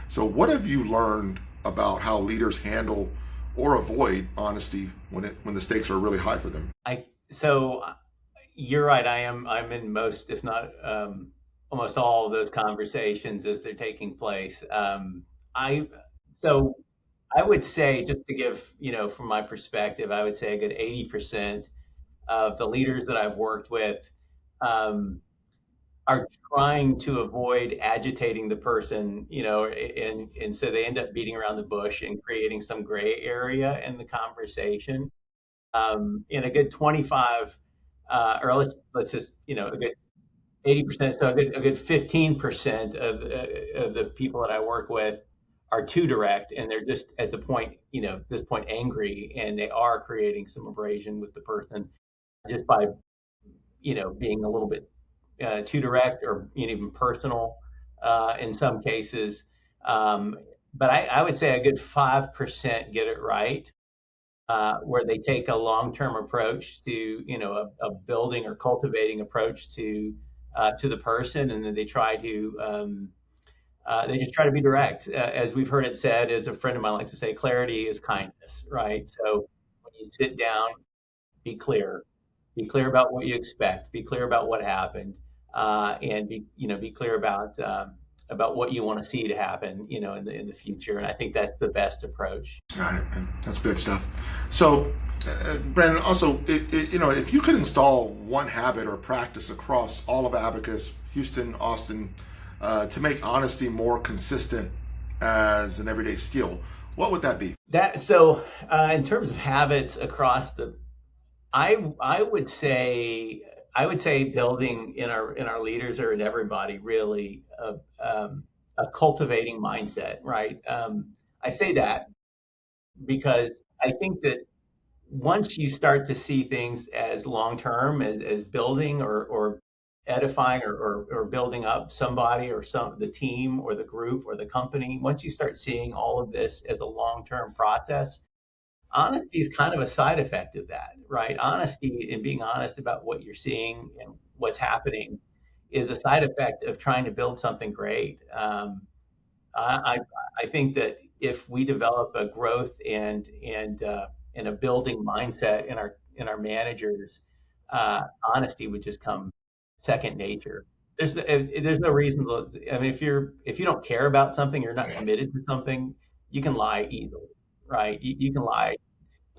So what have you learned about how leaders handle or avoid honesty when the stakes are really high for them? So you're right. I'm in most, if not almost all of those conversations as they're taking place. I so I would say, just to give, from my perspective, I would say a good 80% of the leaders that I've worked with um, are trying to avoid agitating the person, and so they end up beating around the bush and creating some gray area in the conversation. In a good 25, or let's just, a good 80%, so a good 15% of the people that I work with are too direct, and they're just at the point, this point angry, and they are creating some abrasion with the person just by, being a little bit too direct, or even personal in some cases. Um, but I would say a good 5% get it right, where they take a long-term approach to, a building or cultivating approach to the person, and then they just try to be direct. As we've heard it said, as a friend of mine likes to say, clarity is kindness, right? So when you sit down, be clear. Be clear about what you expect. Be clear about what happened, and be clear about what you want to see to happen, in the future. And I think that's the best approach. Got it, man. That's good stuff. So, Brandon, also, if you could install one habit or practice across all of Abacus, Houston, Austin, to make honesty more consistent as an everyday skill, what would that be? In terms of habits across I would say building in our leaders, or in everybody really, a cultivating mindset, right? I say that because I think that once you start to see things as long term, as building, or edifying, or building up somebody, or the team, or the group, or the company, once you start seeing all of this as a long term process, honesty is kind of a side effect of that, right? Honesty, and being honest about what you're seeing and what's happening, is a side effect of trying to build something great. I, I I think that if we develop a growth and a building mindset in our managers, honesty would just come second nature. There's no reason to. I mean, if you don't care about something, you're not committed to something, you can lie easily, right? You can lie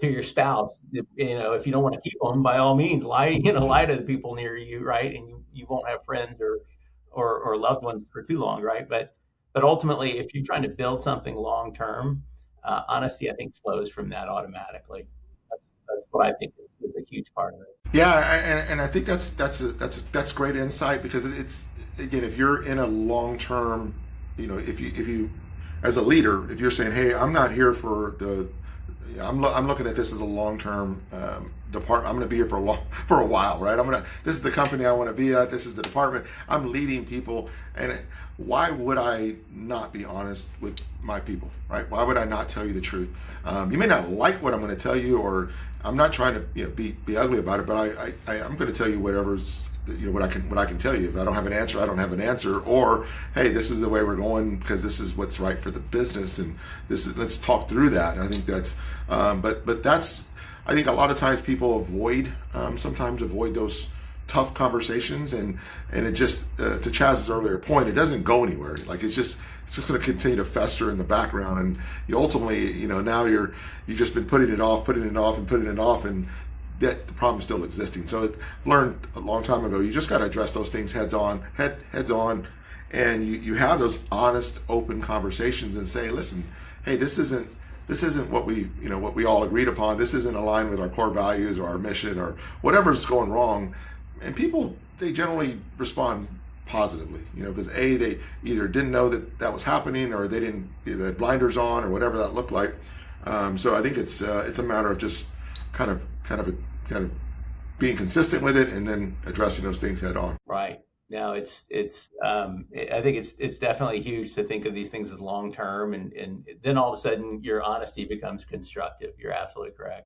to your spouse. If you don't want to keep them, by all means, lie. Lie to the people near you, right? And you won't have friends or loved ones for too long, right? But ultimately, if you're trying to build something long term, honesty, I think, flows from that automatically. That's what I think is a huge part of it. Yeah, and I think that's great insight because it's again, if you're in a long term, if you as a leader, if you're saying, hey, I'm not here for I'm looking at this as a long term department. I'm going to be here for a while, right? This is the company I want to be at. This is the department I'm leading people, and why would I not be honest with my people, right? Why would I not tell you the truth? You may not like what I'm going to tell you, or I'm not trying to be ugly about it, but I'm going to tell you whatever's what I can tell you. If I don't have an answer, I don't have an answer. Or hey, this is the way we're going because this is what's right for the business, and let's talk through that. I think that's but that's I think a lot of times people sometimes avoid those tough conversations, and it just to Chaz's earlier point, it doesn't go anywhere. Like it's just going to continue to fester in the background, and you ultimately now you've just been putting it off, and that the problem's still existing. So I've learned a long time ago, you just got to address those things heads on, and you have those honest, open conversations and say, listen, hey, this isn't what we all agreed upon. This isn't aligned with our core values or our mission or whatever's going wrong. And people, they generally respond positively, because they either didn't know that was happening, or they didn't, they had blinders on, or whatever that looked like. So I think it's a matter of just kind of being consistent with it, and then addressing those things head on. Right. No, I think it's definitely huge to think of these things as long term, and then all of a sudden your honesty becomes constructive. You're absolutely correct.